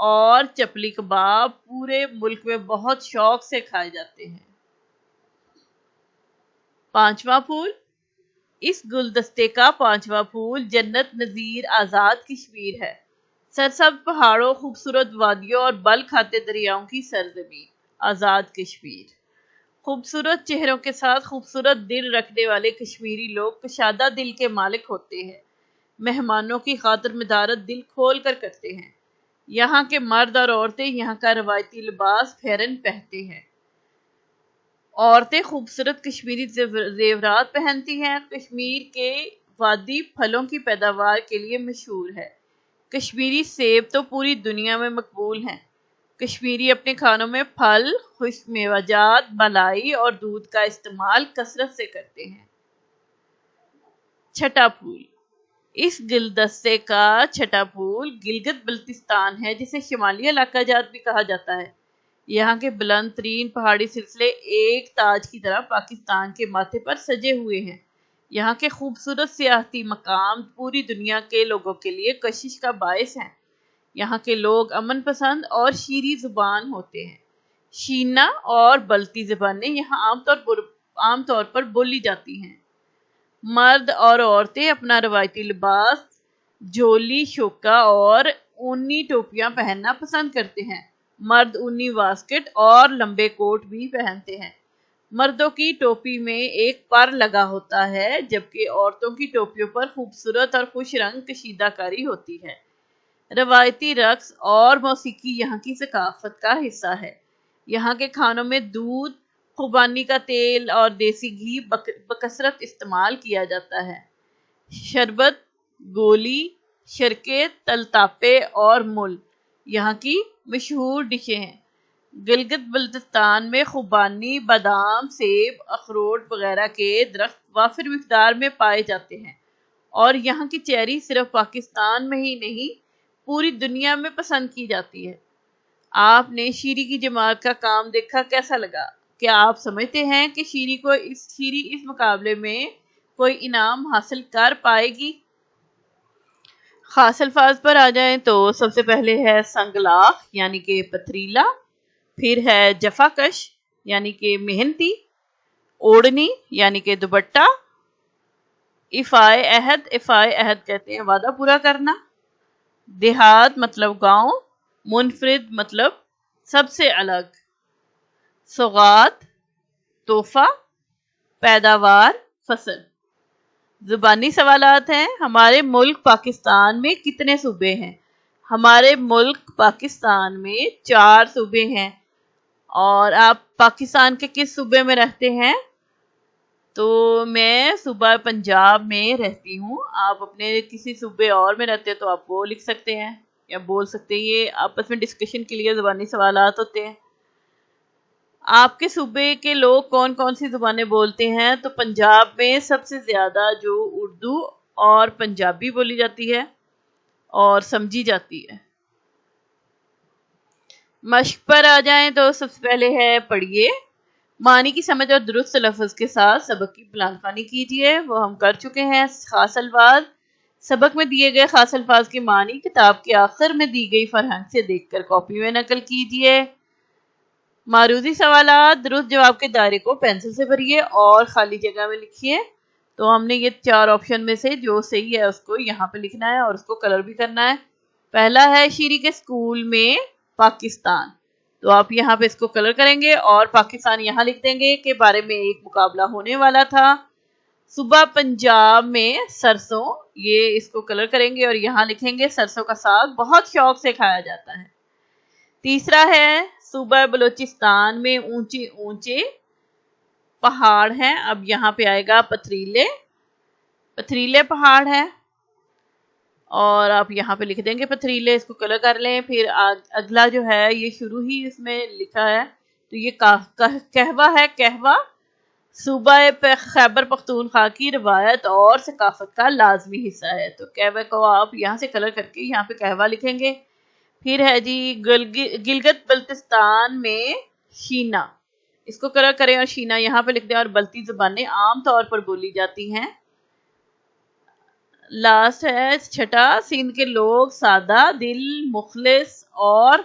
اور چپلی کباب پورے ملک میں بہت شوق سے کھائے جاتے ہیں۔ پانچواں پھول، اس گلدستے کا پانچواں پھول جنت نظیر آزاد کشمیر ہے۔ سرسبز پہاڑوں، خوبصورت وادیوں اور بل کھاتے دریاؤں کی سرزمین آزاد کشمیر۔ خوبصورت چہروں کے ساتھ خوبصورت دل رکھنے والے کشمیری لوگ کشادہ دل کے مالک ہوتے ہیں۔ مہمانوں کی خاطر مدارت دل کھول کر کرتے ہیں۔ یہاں کے مرد اور عورتیں یہاں کا روایتی لباس پھیرن پہنتے ہیں۔ عورتیں خوبصورت کشمیری زیورات پہنتی ہیں۔ کشمیر کے وادی پھلوں کی پیداوار کے لیے مشہور ہے۔ کشمیری سیب تو پوری دنیا میں مقبول ہیں۔ کشمیری اپنے کھانوں میں پھل، خشک میوہ جات، ملائی اور دودھ کا استعمال کثرت سے کرتے ہیں۔ چھٹا پھول، اس گلدستے کا چھٹا پھول گلگت بلتستان ہے، جسے شمالی علاقہ جات بھی کہا جاتا ہے۔ یہاں کے بلند ترین پہاڑی سلسلے ایک تاج کی طرح پاکستان کے ماتھے پر سجے ہوئے ہیں۔ یہاں کے خوبصورت سیاحتی مقام پوری دنیا کے لوگوں کے لیے کشش کا باعث ہیں۔ یہاں کے لوگ امن پسند اور شیریں زبان ہوتے ہیں۔ شینا اور بلتی زبانیں یہاں عام طور پر بولی جاتی ہیں۔ مرد اور عورتیں اپنا روایتی لباس جولی، شوکا اور اونی ٹوپیاں پہننا پسند کرتے ہیں۔ مرد اونی واسکٹ اور لمبے کوٹ بھی پہنتے ہیں۔ مردوں کی ٹوپی میں ایک پر لگا ہوتا ہے، جبکہ عورتوں کی ٹوپیوں پر خوبصورت اور خوش رنگ کشیدہ کاری ہوتی ہے۔ روایتی رقص اور موسیقی یہاں کی ثقافت کا حصہ ہے۔ یہاں کے کھانوں میں دودھ، خوبانی کا تیل اور دیسی گھی بکثرت استعمال کیا جاتا ہے۔ شربت، گولی، شرکے، تل تاپے اور مل یہاں کی مشہور ڈشیں ہیں۔ گلگت بلتستان میں خوبانی، بادام، سیب، اخروٹ وغیرہ کے درخت وافر مقدار میں پائے جاتے ہیں، اور یہاں کی چیری صرف پاکستان میں ہی نہیں پوری دنیا میں پسند کی جاتی ہے۔ آپ نے شیری کی جماعت کا کام دیکھا، کیسا لگا؟ کیا آپ سمجھتے ہیں کہ شیری اس مقابلے میں کوئی انعام حاصل کر پائے گی؟ خاص الفاظ پر آ جائیں تو سب سے پہلے ہے سنگلاخ یعنی کہ پتھریلا، پھر ہے جفاکش یعنی کہ محنتی، اوڑھنی یعنی کہ دوپٹہ، افائے عہد کہتے ہیں وعدہ پورا کرنا، دیہات مطلب گاؤں، منفرد مطلب سب سے الگ، سوغات تحفہ، پیداوار فصل۔ زبانی سوالات ہیں۔ ہمارے ملک پاکستان میں کتنے صوبے ہیں؟ ہمارے ملک پاکستان میں 4 صوبے ہیں۔ اور آپ پاکستان کے کس صوبے میں رہتے ہیں؟ تو میں صوبہ پنجاب میں رہتی ہوں۔ آپ اپنے کسی صوبے اور میں رہتے ہیں تو آپ وہ لکھ سکتے ہیں یا بول سکتے ہیں۔ یہ آپس میں ڈسکشن کے لیے زبانی سوالات ہوتے ہیں۔ آپ کے صوبے کے لوگ کون کون سی زبانیں بولتے ہیں؟ تو پنجاب میں سب سے زیادہ جو اردو اور پنجابی بولی جاتی ہے اور سمجھی جاتی ہے۔ مشق پر آ جائیں تو سب سے پہلے ہے پڑھیے، معنی کی سمجھ اور درست لفظ کے ساتھ سبق کی پلان خوانی کیجیے، وہ ہم کر چکے ہیں۔ خاص الفاظ، سبق میں دیے گئے خاص الفاظ کی معنی کتاب کے آخر میں دی گئی فرہنگ سے دیکھ کر کاپی میں نقل کیجیے۔ معروضی سوالات، درست جواب کے دائرے کو پینسل سے بھریے اور خالی جگہ میں لکھیے۔ تو ہم نے یہ 4 آپشن میں سے جو صحیح ہے اس کو یہاں پہ لکھنا ہے اور اس کو کلر بھی کرنا ہے۔ پہلا ہے شیری کے اسکول میں پاکستان، تو آپ یہاں پہ اس کو کلر کریں گے اور پاکستان یہاں لکھ دیں گے کے بارے میں ایک مقابلہ ہونے والا تھا۔ صوبہ پنجاب میں سرسوں، یہ اس کو کلر کریں گے اور یہاں لکھیں گے سرسوں کا ساگ بہت شوق سے کھایا جاتا ہے۔ تیسرا ہے صوبہ بلوچستان میں اونچے اونچے پہاڑ ہیں، اب یہاں پہ آئے گا پتھریلے پہاڑ ہیں اور آپ یہاں پہ لکھ دیں گے پتھریلے، اس کو کلر کر لیں۔ پھر اگلا جو ہے یہ شروع ہی اس میں لکھا ہے تو یہ کہوہ ہے، کہوہ صوبہ خیبر پختونخوا کی روایت اور ثقافت کا لازمی حصہ ہے، تو کہوہ کو آپ یہاں سے کلر کر کے یہاں پہ کہوہ لکھیں گے۔ پھر ہے جی گلگت بلتستان میں شینا، اس کو کلر کریں اور شینا یہاں پہ لکھ دیں، اور بلتی زبانیں عام طور پر بولی جاتی ہیں۔ لاسٹ ہے چھٹا، سندھ کے لوگ سادہ دل، مخلص اور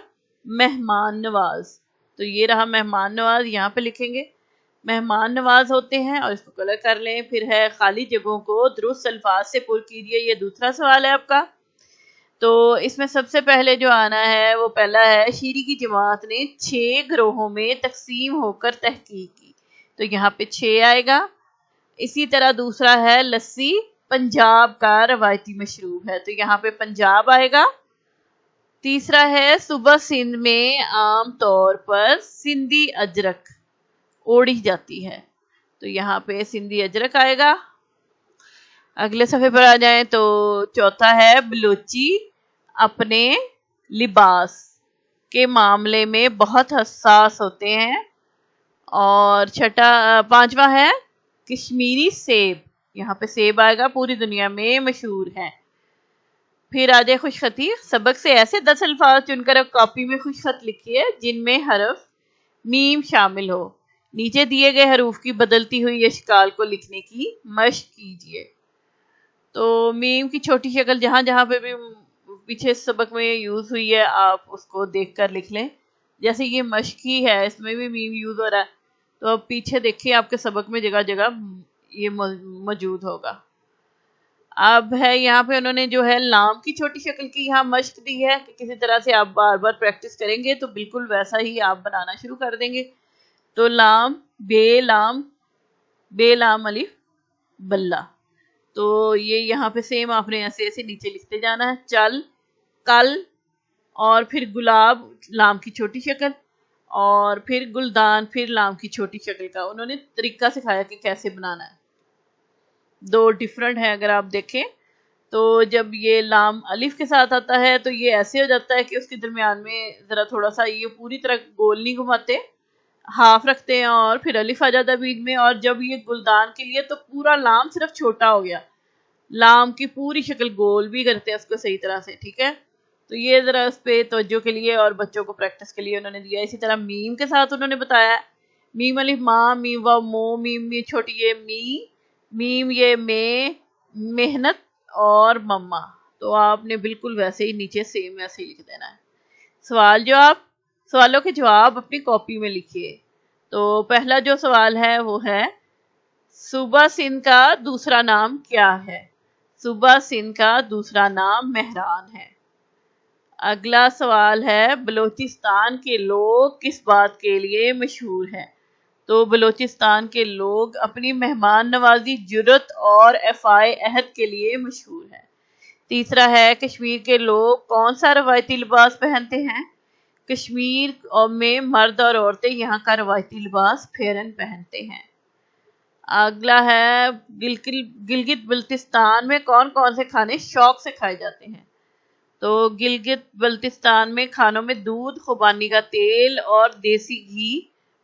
مہمان نواز. تو یہ رہا مہمان نواز، یہاں پہ لکھیں گے مہمان نواز ہوتے ہیں اور اس کو کلر کر لیں. پھر ہے خالی جگہوں کو درست الفاظ سے پر کیجیے، یہ دوسرا سوال ہے آپ کا. تو اس میں سب سے پہلے جو آنا ہے وہ پہلا ہے، شیری کی جماعت نے 6 گروہوں میں تقسیم ہو کر تحقیق کی. تو یہاں پہ 6 آئے گا. اسی طرح دوسرا ہے، لسی پنجاب کا روایتی مشروب ہے. تو یہاں پہ پنجاب آئے گا. تیسرا ہے، صبح سندھ میں عام طور پر سندھی اجرک اوڑھی جاتی ہے. تو یہاں پہ سندھی اجرک آئے گا. اگلے صفحے پر آ جائیں تو چوتھا ہے، بلوچی اپنے لباس کے معاملے میں بہت حساس ہوتے ہیں. اور پانچواں ہے، کشمیری سیب. یہاں پہ سیب آئے گا، پوری دنیا میں مشہور ہے. پھر آ جائے خوش خطی. سبق سے ایسے 10 الفاظ چن کر اب کاپی میں خوش خط لکھیے جن میں حرف میم شامل ہو. نیچے دیے گئے حروف کی بدلتی ہوئی اشکال کو لکھنے کی مشق کیجیے. تو میم کی چھوٹی شکل جہاں جہاں پہ بھی پیچھے سبق میں یوز ہوئی ہے آپ اس کو دیکھ کر لکھ لیں. جیسے یہ مشق ہی ہے، اس میں بھی میم یوز ہو رہا ہے. تو اب پیچھے دیکھیے آپ کے سبق میں جگہ جگہ یہ موجود ہوگا. اب ہے یہاں پہ انہوں نے جو ہے لام کی چھوٹی شکل کی یہاں مشق دی ہے کہ کسی طرح سے آپ بار بار پریکٹس کریں گے تو بالکل ویسا ہی آپ بنانا شروع کر دیں گے. تو لام، بے لام الف بلہ. تو یہ یہاں پہ سیم آپ نے ایسے ایسے نیچے لکھتے جانا ہے. چل، کل، اور پھر گلاب لام کی چھوٹی شکل، اور پھر گلدان پھر لام کی چھوٹی شکل کا انہوں نے طریقہ سکھایا کہ کیسے بنانا ہے. دو ڈیفرنٹ ہے اگر آپ دیکھیں تو جب یہ لام الف کے ساتھ آتا ہے تو یہ ایسے ہو جاتا ہے کہ اس کے درمیان میں ذرا تھوڑا سا یہ پوری طرح گول نہیں گھماتے، ہاف رکھتے ہیں اور پھر الف آ جاتا ہے بیچ میں. اور جب یہ گلدان کے لیے تو پورا لام صرف چھوٹا ہو گیا، لام کی پوری شکل گول بھی کرتے ہیں اس کو صحیح طرح سے. ٹھیک ہے، تو یہ ذرا اس پہ توجہ کے لیے اور بچوں کو پریکٹس کے لیے انہوں نے دیا. اسی طرح میم کے ساتھ انہوں نے بتایا، میم الف ماں، میم واو مو، میم چھوٹی یہ می، میم یہ میں، محنت اور مما. تو آپ نے بالکل ویسے ہی نیچے سیم ویسے ہی لکھ دینا ہے. سوالوں کے جواب اپنی کاپی میں لکھیے. تو پہلا جو سوال ہے وہ ہے، صوبہ سندھ کا دوسرا نام کیا ہے؟ صوبہ سندھ کا دوسرا نام مہران ہے. اگلا سوال ہے، بلوچستان کے لوگ کس بات کے لیے مشہور ہیں؟ تو بلوچستان کے لوگ اپنی مہمان نوازی، جرت اور ایفائے عہد کے لیے مشہور ہیں. تیسرا ہے، کشمیر کے لوگ کون سا روایتی لباس پہنتے ہیں؟ کشمیر میں مرد اور عورتیں یہاں کا روایتی لباس پھیرن پہنتے ہیں. اگلا ہے، گلگت بلتستان میں کون کون سے کھانے شوق سے کھائے جاتے ہیں؟ تو گلگت بلتستان میں کھانوں میں دودھ، خوبانی کا تیل اور دیسی گھی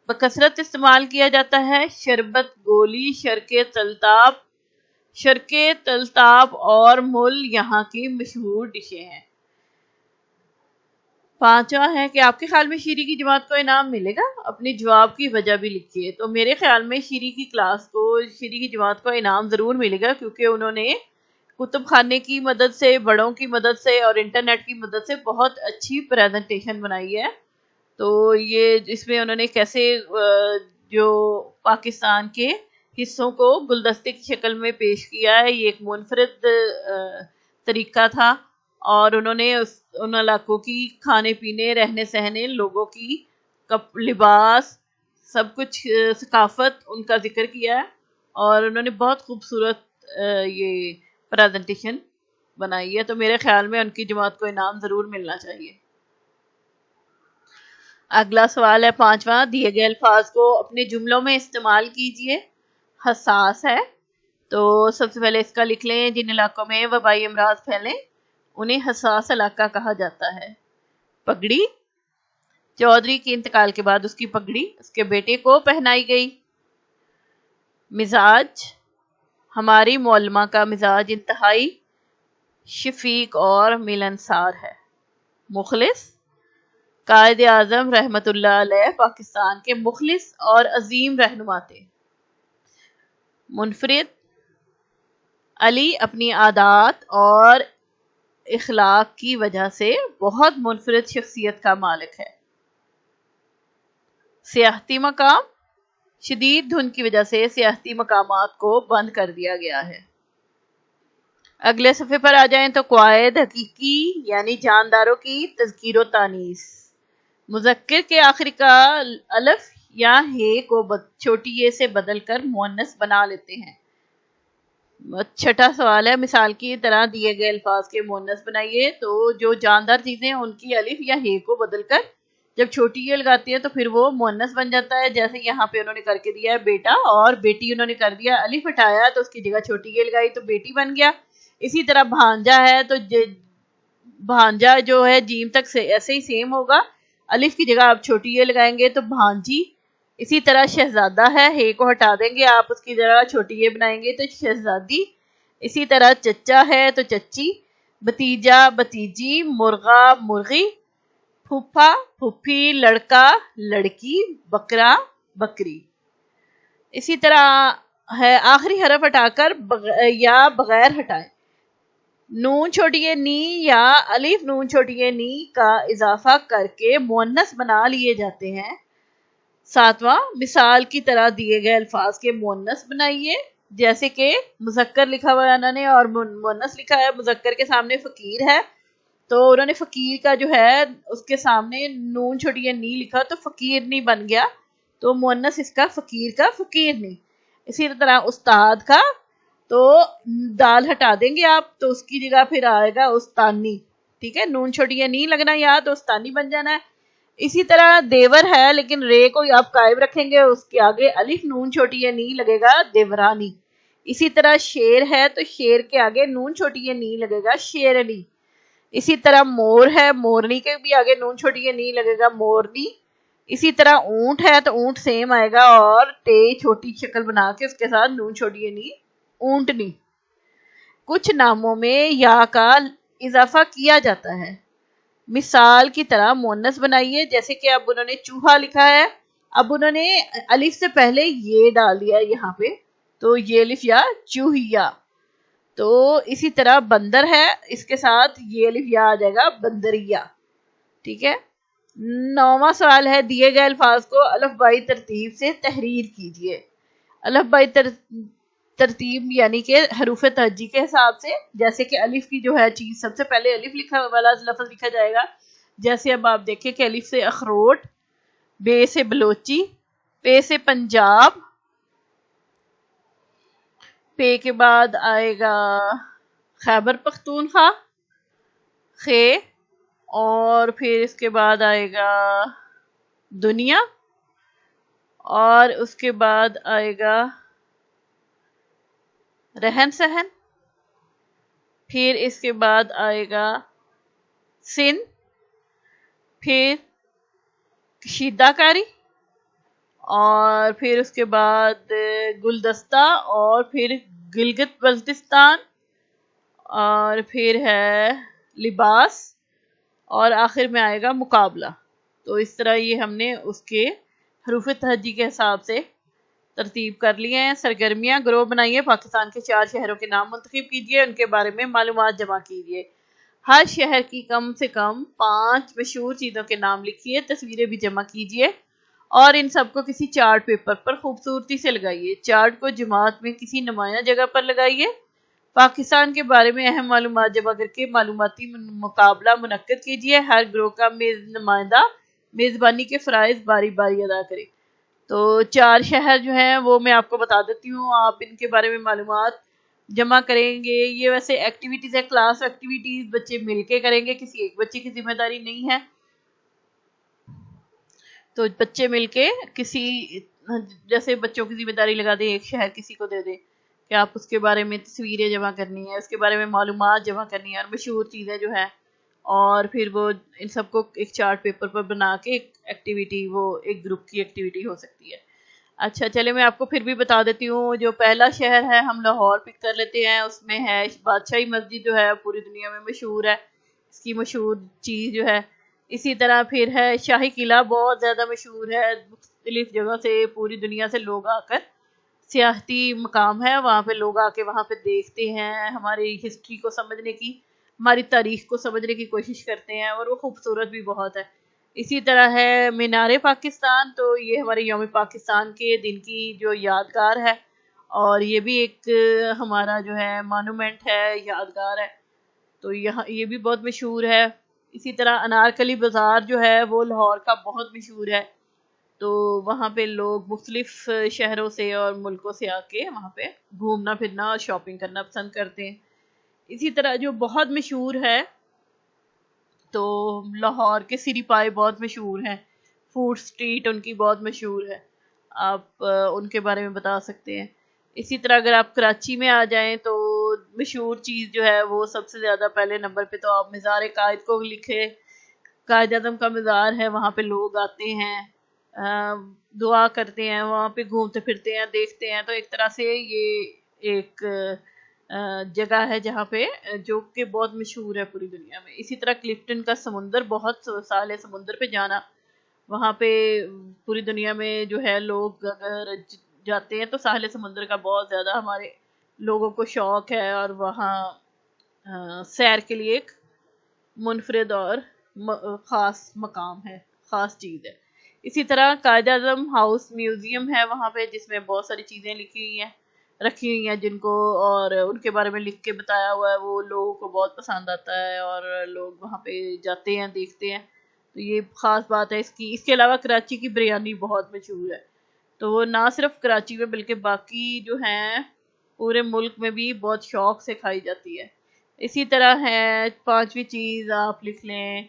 بکثرت استعمال کیا جاتا ہے. شربت، گولی، شرکے تلتاب اور مل یہاں کی مشہور ڈشیں ہیں. پانچواں ہے کہ آپ کے خیال میں شیری کی جماعت کو انعام ملے گا؟ اپنی جواب کی وجہ بھی لکھیے. تو میرے خیال میں شیری کی جماعت کو انعام ضرور ملے گا، کیونکہ انہوں نے کتب خانے کی مدد سے، بڑوں کی مدد سے اور انٹرنیٹ کی مدد سے بہت اچھی پریزنٹیشن بنائی ہے. تو یہ اس میں انہوں نے کیسے جو پاکستان کے حصوں کو گلدستے کی شکل میں پیش کیا ہے، یہ ایک منفرد طریقہ تھا. اور انہوں نے ان علاقوں کی کھانے پینے، رہنے سہنے، لوگوں کی لباس، سب کچھ ثقافت ان کا ذکر کیا ہے. اور انہوں نے بہت خوبصورت یہ پریزنٹیشن بنائی ہے. تو میرے خیال میں ان کی جماعت کو انعام ضرور ملنا چاہیے. اگلا سوال ہے پانچواں، دیے گئے الفاظ کو اپنے جملوں میں استعمال کیجیے. حساس ہے، تو سب سے پہلے اس کا لکھ لیں، جن علاقوں میں وبائی امراض پھیلیں انہیں حساس علاقہ کہا جاتا ہے. پگڑی، چودھری کے انتقال کے بعد اس کی پگڑی اس کے بیٹے کو پہنائی گئی. مزاج، ہماری معلمہ کا مزاج انتہائی شفیق اور ملنسار ہے. مخلص، قائد اعظم رحمت اللہ علیہ پاکستان کے مخلص اور عظیم رہنما تھے. منفرد، علی اپنی عادات اور اخلاق کی وجہ سے بہت منفرد شخصیت کا مالک ہے۔ سیاحتی مقام، شدید دھند کی وجہ سے سیاحتی مقامات کو بند کر دیا گیا ہے۔ اگلے صفحے پر آ جائیں تو قواعد حقیقی یعنی جانداروں کی تذکیر و تانیث۔ مذکر کے آخری کا الف یا ہے کو چھوٹی یہ سے بدل کر مؤنث بنا لیتے ہیں۔ چھٹا سوال ہے، مثال کی طرح دیے گئے الفاظ کے مؤنث بنائیے۔ تو جو جاندار چیزیں ہیں ان کی الف یا ہے کو بدل کر جب چھوٹی یہ لگاتے ہیں تو پھر وہ مؤنث بن جاتا ہے۔ جیسے یہاں پہ انہوں نے کر کے دیا ہے بیٹا، اور بیٹی انہوں نے کر دیا الف ہٹایا تو اس کی جگہ چھوٹی یہ لگائی تو بیٹی بن گیا۔ اسی طرح بھانجا ہے تو بھانجا جو ہے جیم تک سے ایسے ہی سیم ہوگا، الف کی جگہ آپ چھوٹی یہ لگائیں گے تو بھانجی۔ اسی طرح شہزادہ ہے کو ہٹا دیں گے، آپ اس کی جگہ چھوٹی یہ بنائیں گے تو شہزادی۔ اسی طرح چچا ہے تو چچی، بتیجا بتیجی، مرغا مرغی، پھپھا پھپھی، لڑکا لڑکی، بکرا بکری۔ اسی طرح ہے آخری حرف ہٹا کر یا بغیر ہٹائے نون چھوٹی نی یا الف نون چھوٹی نی کا اضافہ کر کے مؤنث بنا لیے جاتے ہیں۔ ساتواں، مثال کی طرح دیے گئے الفاظ کے مؤنث بنائیے۔ جیسے کہ مذکر لکھا ہوا ہے انہوں نے اور مؤنث لکھا ہے، مذکر کے سامنے فقیر ہے تو انہوں نے فقیر کا جو ہے اس کے سامنے نون چھوٹی نی لکھا تو فقیر نہیں بن گیا، تو مؤنث اس کا فقیر نہیں۔ اسی طرح استاد کا تو دال ہٹا دیں گے آپ تو اس کی جگہ پھر آئے گا استانی، ٹھیک ہے، نون چھوٹی نی لگنا یاد تو استانی بن جانا ہے۔ اسی طرح دیور ہے لیکن رے کو آپ قائم رکھیں گے، اس کے آگے الف نون چھوٹی نی لگے گا دیورانی۔ اسی طرح شیر ہے تو شیر کے آگے نون چھوٹی نی لگے گا شیرنی۔ اسی طرح مور ہے، مورنی کے بھی آگے نون چھوٹی نی لگے گا مورنی۔ اسی طرح اونٹ ہے تو اونٹ سیم آئے گا اور ٹے چھوٹی شکل بنا کے اس کے ساتھ نون چھوٹی نی اونٹنی۔ کچھ ناموں میں یا کا اضافہ کیا جاتا ہے، مثال کی طرح مؤنث بنائیے۔ جیسے کہ اب انہوں نے چوہا لکھا ہے، اب انہوں نے الف سے پہلے یہ ڈال دیا ہے یہاں پہ تو یہ الف یا چوہیا۔ تو اسی طرح بندر ہے، اس کے ساتھ یہ الف یا آ جائے گا بندریا، ٹھیک ہے۔ 9واں سوال ہے، دیے گئے الفاظ کو الف بائی ترتیب سے تحریر کیجیے۔ الف بائی ترتیب یعنی کہ حروف تہجی کے حساب سے، جیسے کہ الف کی جو ہے چیز سب سے پہلے الف لکھا والا لفظ لکھا جائے گا۔ جیسے اب آپ دیکھیں کہ الف سے اخروٹ، بے سے بلوچی، پے سے پنجاب، پے کے بعد آئے گا خیبر پختونخوا، خے، اور پھر اس کے بعد آئے گا دنیا، اور اس کے بعد آئے گا رہن سہن، پھر اس کے بعد آئے گا سن، پھر کشیدہ کاری، اور پھر اس کے بعد گلدستہ، اور پھر گلگت بلتستان، اور پھر ہے لباس، اور آخر میں آئے گا مقابلہ۔ تو اس طرح یہ ہم نے اس کے حروف تہجی کے حساب سے ترتیب کر لیے ہیں۔ سرگرمیاں، گروہ بنائیے، پاکستان کے 4 شہروں کے نام منتخب کیجیے، ان کے بارے میں معلومات جمع کیجیے۔ ہر شہر کی کم سے کم 5 مشہور چیزوں کے نام لکھیے، تصویریں بھی جمع کیجیے اور ان سب کو کسی چارٹ پیپر پر خوبصورتی سے لگائیے۔ چارٹ کو جماعت میں کسی نمایاں جگہ پر لگائیے۔ پاکستان کے بارے میں اہم معلومات جمع کر کے معلوماتی مقابلہ منعقد کیجیے۔ ہر گروہ کا نمائندہ میزبانی کے فرائض باری باری ادا کرے۔ تو 4 شہر جو ہیں وہ میں آپ کو بتا دیتی ہوں، آپ ان کے بارے میں معلومات جمع کریں گے۔ یہ ویسے ایکٹیویٹیز ہے، کلاس ایکٹیویٹیز، بچے مل کے کریں گے، کسی ایک بچے کی ذمہ داری نہیں ہے۔ تو بچے مل کے کسی، جیسے بچوں کی ذمہ داری لگا دیں، ایک شہر کسی کو دے دیں کہ آپ اس کے بارے میں تصویریں جمع کرنی ہے، اس کے بارے میں معلومات جمع کرنی ہے اور مشہور چیزیں جو ہیں، اور پھر وہ ان سب کو ایک چارٹ پیپر پر بنا کے ایک ایکٹیویٹی، وہ ایک گروپ کی ایکٹیویٹی ہو سکتی ہے۔ اچھا چلے میں آپ کو پھر بھی بتا دیتی ہوں۔ جو پہلا شہر ہے ہم لاہور پک کر لیتے ہیں، اس میں ہے بادشاہی مسجد جو ہے پوری دنیا میں مشہور ہے، اس کی مشہور چیز جو ہے۔ اسی طرح پھر ہے شاہی قلعہ، بہت زیادہ مشہور ہے، مختلف جگہ سے پوری دنیا سے لوگ آ کر سیاحتی مقام ہے، وہاں پہ لوگ آ کے وہاں پہ دیکھتے ہیں، ہماری ہسٹری کو سمجھنے کی، ہماری تاریخ کو سمجھنے کی کوشش کرتے ہیں، اور وہ خوبصورت بھی بہت ہے۔ اسی طرح ہے مینار پاکستان، تو یہ ہمارے یوم پاکستان کے دن کی جو یادگار ہے، اور یہ بھی ایک ہمارا جو ہے مانومنٹ ہے، یادگار ہے، تو یہاں یہ بھی بہت مشہور ہے۔ اسی طرح انارکلی بازار جو ہے وہ لاہور کا بہت مشہور ہے، تو وہاں پہ لوگ مختلف شہروں سے اور ملکوں سے آ کے وہاں پہ گھومنا پھرنا اور شاپنگ کرنا پسند کرتے ہیں۔ اسی طرح جو بہت مشہور ہے تو لاہور کے سری پائے بہت مشہور ہیں، فوڈ سٹریٹ ان کی بہت مشہور ہے، آپ ان کے بارے میں بتا سکتے ہیں۔ اسی طرح اگر آپ کراچی میں آ جائیں تو مشہور چیز جو ہے وہ سب سے زیادہ پہلے نمبر پہ تو آپ مزار قائد کو لکھے، قائد اعظم کا مزار ہے، وہاں پہ لوگ آتے ہیں، دعا کرتے ہیں، وہاں پہ گھومتے پھرتے ہیں، دیکھتے ہیں، تو ایک طرح سے یہ ایک جگہ ہے جہاں پہ جو کہ بہت مشہور ہے پوری دنیا میں۔ اسی طرح کلفٹن کا سمندر بہت سال ہے سمندر پہ جانا، وہاں پہ پوری دنیا میں جو ہے لوگ اگر جاتے ہیں تو ساحل سمندر کا بہت زیادہ ہمارے لوگوں کو شوق ہے، اور وہاں سیر کے لیے ایک منفرد اور خاص مقام ہے، خاص چیز ہے۔ اسی طرح قائد اعظم ہاؤس میوزیم ہے وہاں پہ، جس میں بہت ساری چیزیں لکھی ہوئی ہیں، رکھی ہوئی ہیں، جن کو اور ان کے بارے میں لکھ کے بتایا ہوا ہے، وہ لوگوں کو بہت پسند آتا ہے، اور لوگ وہاں پہ جاتے ہیں، دیکھتے ہیں، تو یہ خاص بات ہے اس کی۔ اس کے علاوہ کراچی کی بریانی بہت مشہور ہے، تو وہ نہ صرف کراچی میں بلکہ باقی جو ہیں پورے ملک میں بھی بہت شوق سے کھائی جاتی ہے۔ اسی طرح ہے پانچویں چیز آپ لکھ لیں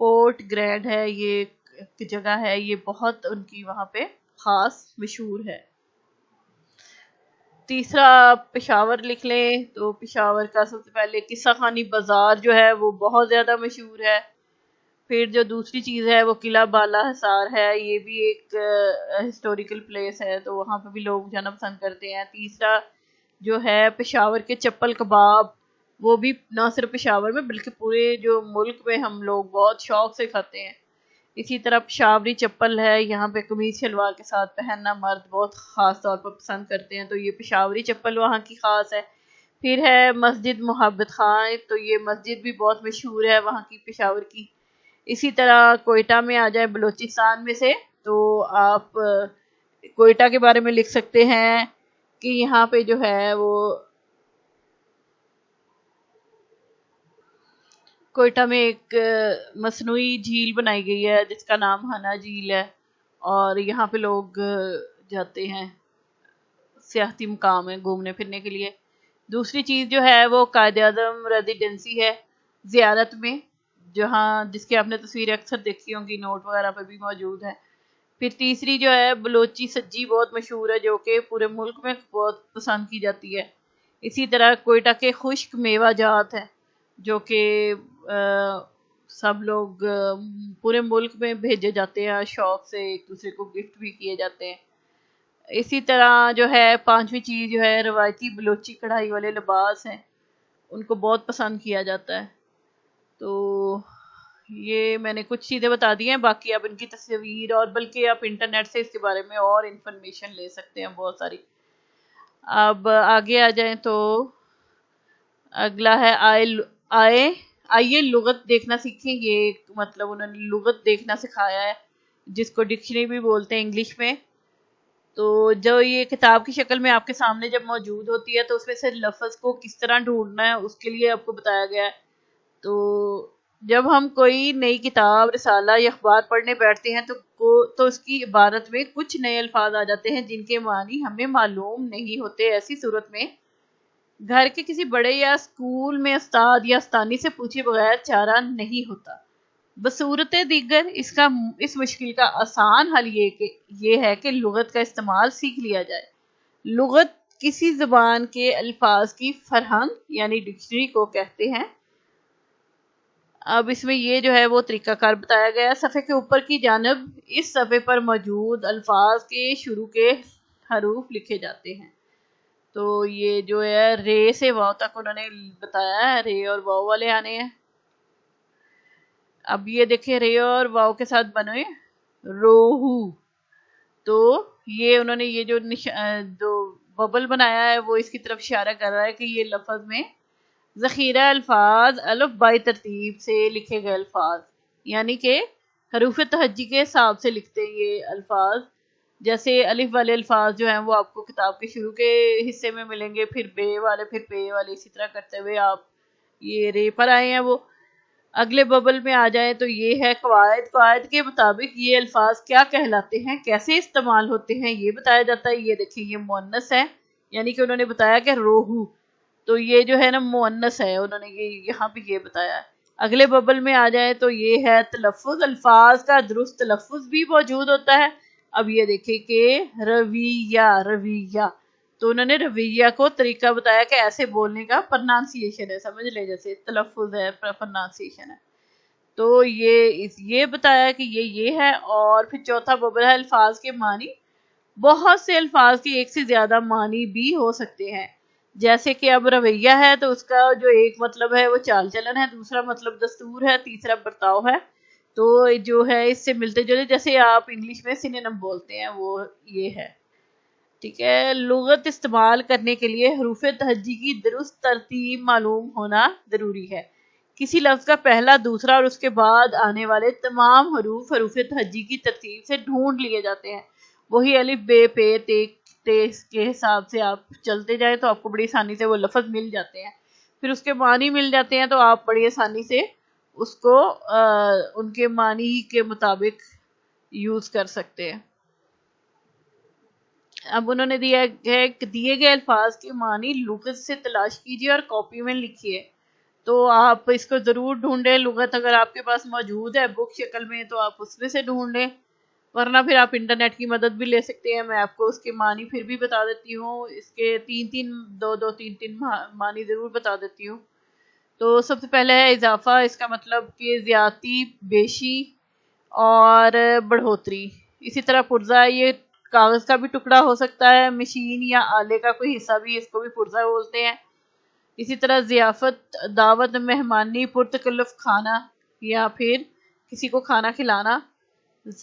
پورٹ گرینڈ ہے، یہ ایک جگہ ہے، یہ بہت ان کی وہاں پہ خاص مشہور ہے۔ تیسرا آپ پشاور لکھ لیں، تو پشاور کا سب سے پہلے قصہ خانی بازار جو ہے وہ بہت زیادہ مشہور ہے۔ پھر جو دوسری چیز ہے وہ قلعہ بالا حصار ہے، یہ بھی ایک ہسٹوریکل پلیس ہے، تو وہاں پہ بھی لوگ جانا پسند کرتے ہیں۔ تیسرا جو ہے پشاور کے چپل کباب، وہ بھی نہ صرف پشاور میں بلکہ پورے جو ملک میں ہم لوگ بہت شوق سے کھاتے ہیں۔ اسی طرح پشاوری چپل ہے، یہاں پہ قمیض شلوار کے ساتھ پہننا مرد بہت خاص طور پر پسند کرتے ہیں، تو یہ پشاوری چپل وہاں کی خاص ہے۔ پھر ہے مسجد محبت خان، تو یہ مسجد بھی بہت مشہور ہے وہاں کی پشاور کی۔ اسی طرح کوئٹہ میں آ جائے بلوچستان میں سے، تو آپ کوئٹہ کے بارے میں لکھ سکتے ہیں کہ یہاں پہ جو ہے وہ کوئٹہ میں ایک مصنوعی جھیل بنائی گئی ہے جس کا نام ہنا جھیل ہے، اور یہاں پہ لوگ جاتے ہیں، سیاحتی مقام ہے گھومنے پھرنے کے لیے۔ دوسری چیز جو ہے وہ قائد اعظم ریزیڈنسی ہے زیارت میں، جہاں جس کی آپ نے تصویریں اکثر دیکھی ہوں گی، نوٹ وغیرہ پہ بھی موجود ہے۔ پھر تیسری جو ہے بلوچی سجی بہت مشہور ہے، جو کہ پورے ملک میں بہت پسند کی جاتی ہے۔ اسی طرح کوئٹہ کے خشک میوہ جات ہیں، جو کہ سب لوگ پورے ملک میں بھیجے جاتے ہیں، شوق سے ایک دوسرے کو گفٹ بھی کیے جاتے ہیں۔ اسی طرح جو ہے پانچویں چیز جو ہے روایتی بلوچی کڑھائی والے لباس ہیں، ان کو بہت پسند کیا جاتا ہے۔ تو یہ میں نے کچھ چیزیں بتا دی ہیں، باقی آپ ان کی تصویر اور بلکہ آپ انٹرنیٹ سے اس کے بارے میں اور انفارمیشن لے سکتے ہیں بہت ساری۔ اب آگے آ جائیں تو اگلا ہے آئیے لغت دیکھنا سیکھیں، یہ مطلب انہوں نے لغت دیکھنا سکھایا ہے، جس کو ڈکشنری بھی بولتے ہیں انگلش میں۔ تو جو یہ کتاب کی شکل میں آپ کے سامنے جب موجود ہوتی ہے تو اس میں سے لفظ کو کس طرح ڈھونڈنا ہے اس کے لیے آپ کو بتایا گیا ہے۔ تو جب ہم کوئی نئی کتاب، رسالہ یا اخبار پڑھنے بیٹھتے ہیں تو اس کی عبارت میں کچھ نئے الفاظ آ جاتے ہیں جن کے معنی ہمیں معلوم نہیں ہوتے۔ ایسی صورت میں گھر کے کسی بڑے یا اسکول میں استاد یا استانی سے پوچھے بغیر چارہ نہیں ہوتا۔ بصورت دیگر اس مشکل کا آسان حل یہ ہے کہ لغت کا استعمال سیکھ لیا جائے۔ لغت کسی زبان کے الفاظ کی فرہنگ یعنی ڈکشنری کو کہتے ہیں۔ اب اس میں یہ جو ہے وہ طریقہ کار بتایا گیا ہے صفحے کے اوپر کی جانب۔ اس صفحے پر موجود الفاظ کے شروع کے حروف لکھے جاتے ہیں، تو یہ جو ہے رے سے واو تک انہوں نے بتایا ہے، رے اور واو والے آنے ہیں۔ اب یہ دیکھیں رے اور واو کے ساتھ بنے روہو، تو یہ انہوں نے یہ جو ببل بنایا ہے وہ اس کی طرف اشارہ کر رہا ہے کہ یہ لفظ میں ذخیرہ الفاظ الف بائی ترتیب سے لکھے گئے الفاظ، یعنی کہ حروف تہجی کے حساب سے لکھتے ہیں یہ الفاظ. جیسے الف والے الفاظ جو ہیں وہ آپ کو کتاب کے شروع کے حصے میں ملیں گے، پھر بے والے، پھر پے والے، اسی طرح کرتے ہوئے آپ یہ رے پر آئے ہیں. وہ اگلے ببل میں آ جائیں تو یہ ہے قواعد. قواعد کے مطابق یہ الفاظ کیا کہلاتے ہیں، کیسے استعمال ہوتے ہیں، یہ بتایا جاتا ہے. یہ دیکھیں یہ مؤنث ہے، یعنی کہ انہوں نے بتایا کہ روحو، تو یہ جو ہے نا مؤنث ہے، انہوں نے یہ یہاں پہ یہ بتایا ہے. اگلے ببل میں آ جائیں تو یہ ہے تلفظ. الفاظ کا درست تلفظ بھی موجود ہوتا ہے. اب یہ دیکھیں کہ رویہ، رویہ، تو انہوں نے رویہ کو طریقہ بتایا کہ ایسے بولنے کا پرنانسیشن ہے، سمجھ لے، جیسے تلفظ ہے، پرنانسیشن ہے. تو یہ بتایا کہ یہ ہے. اور پھر چوتھا ببل ہے الفاظ کے معنی. بہت سے الفاظ کے ایک سے زیادہ معنی بھی ہو سکتے ہیں. جیسے کہ اب رویہ ہے تو اس کا جو ایک مطلب ہے وہ چال چلن ہے، دوسرا مطلب دستور ہے، تیسرا برتاؤ ہے. تو جو ہے اس سے ملتے جلتے، جیسے آپ انگلش میں سینونیم بولتے ہیں، وہ یہ ہے. ٹھیک ہے. لغت استعمال کرنے کے لیے حروف تہجی کی درست ترتیب معلوم ہونا ضروری ہے. کسی لفظ کا پہلا، دوسرا اور اس کے بعد آنے والے تمام حروف حروف تہجی کی ترتیب سے ڈھونڈ لیے جاتے ہیں. وہی الف بے پے تے کے حساب سے آپ چلتے جائیں تو آپ کو بڑی آسانی سے وہ لفظ مل جاتے ہیں، پھر اس کے معنی مل جاتے ہیں، تو آپ بڑی آسانی سے اس کو ان کے معنی کے مطابق یوز کر سکتے ہیں. اب انہوں نے دیا ہے کہ دیے گئے الفاظ کے معنی لغت سے تلاش کیجیے اور کاپی میں لکھیے. تو آپ اس کو ضرور ڈھونڈیں. لغت اگر آپ کے پاس موجود ہے بک شکل میں تو آپ اس میں سے ڈھونڈ لیں، ورنہ پھر آپ انٹرنیٹ کی مدد بھی لے سکتے ہیں. میں آپ کو اس کے معنی پھر بھی بتا دیتی ہوں، اس کے تین معنی ضرور بتا دیتی ہوں. تو سب سے پہلے ہے اضافہ. اس کا مطلب کہ زیادتی، بیشی اور بڑھوتری. اسی طرح پرزہ، یہ کاغذ کا بھی ٹکڑا ہو سکتا ہے، مشین یا آلے کا کوئی حصہ بھی، اس کو بھی پرزہ بولتے ہیں. اسی طرح ضیافت، دعوت، مہمانی، پرتکلف کھانا یا پھر کسی کو کھانا کھلانا.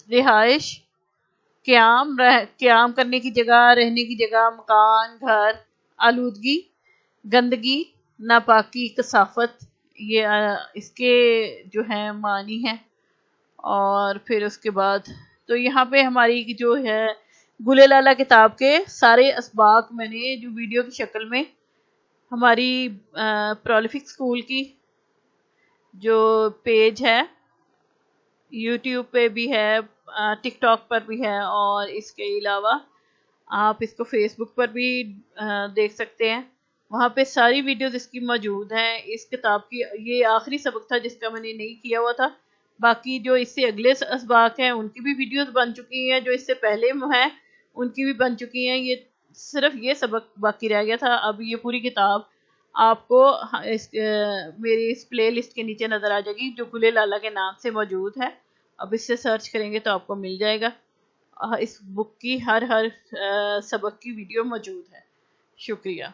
رہائش، قیام کرنے کی جگہ، رہنے کی جگہ، مکان، گھر. آلودگی، گندگی، ناپاکی، کثافت، یہ اس کے جو ہیں معنی ہیں. اور پھر اس کے بعد تو یہاں پہ ہماری جو ہے گلے لالا کتاب کے سارے اسباق میں نے جو ویڈیو کی شکل میں ہماری پرولفک اسکول کی جو پیج ہے، یوٹیوب پہ بھی ہے، ٹک ٹاک پر بھی ہے، اور اس کے علاوہ آپ اس کو فیس بک پر بھی دیکھ سکتے ہیں. وہاں پہ ساری ویڈیوز اس کی موجود ہیں. اس کتاب کی یہ آخری سبق تھا جس کا میں نے نہیں کیا ہوا تھا. باقی جو اس سے اگلے اسباق ہیں ان کی بھی ویڈیوز بن چکی ہیں، جو اس سے پہلے ہیں ان کی بھی بن چکی ہیں. یہ صرف یہ سبق باقی رہ گیا تھا. اب یہ پوری کتاب آپ کو میری اس پلے لسٹ کے نیچے نظر آ جائے گی جو گلے لالا کے نام سے موجود ہے. اب اس سے سرچ کریں گے تو آپ کو مل جائے گا. اس بک کی ہر سبق کی ویڈیو موجود ہے. شکریہ.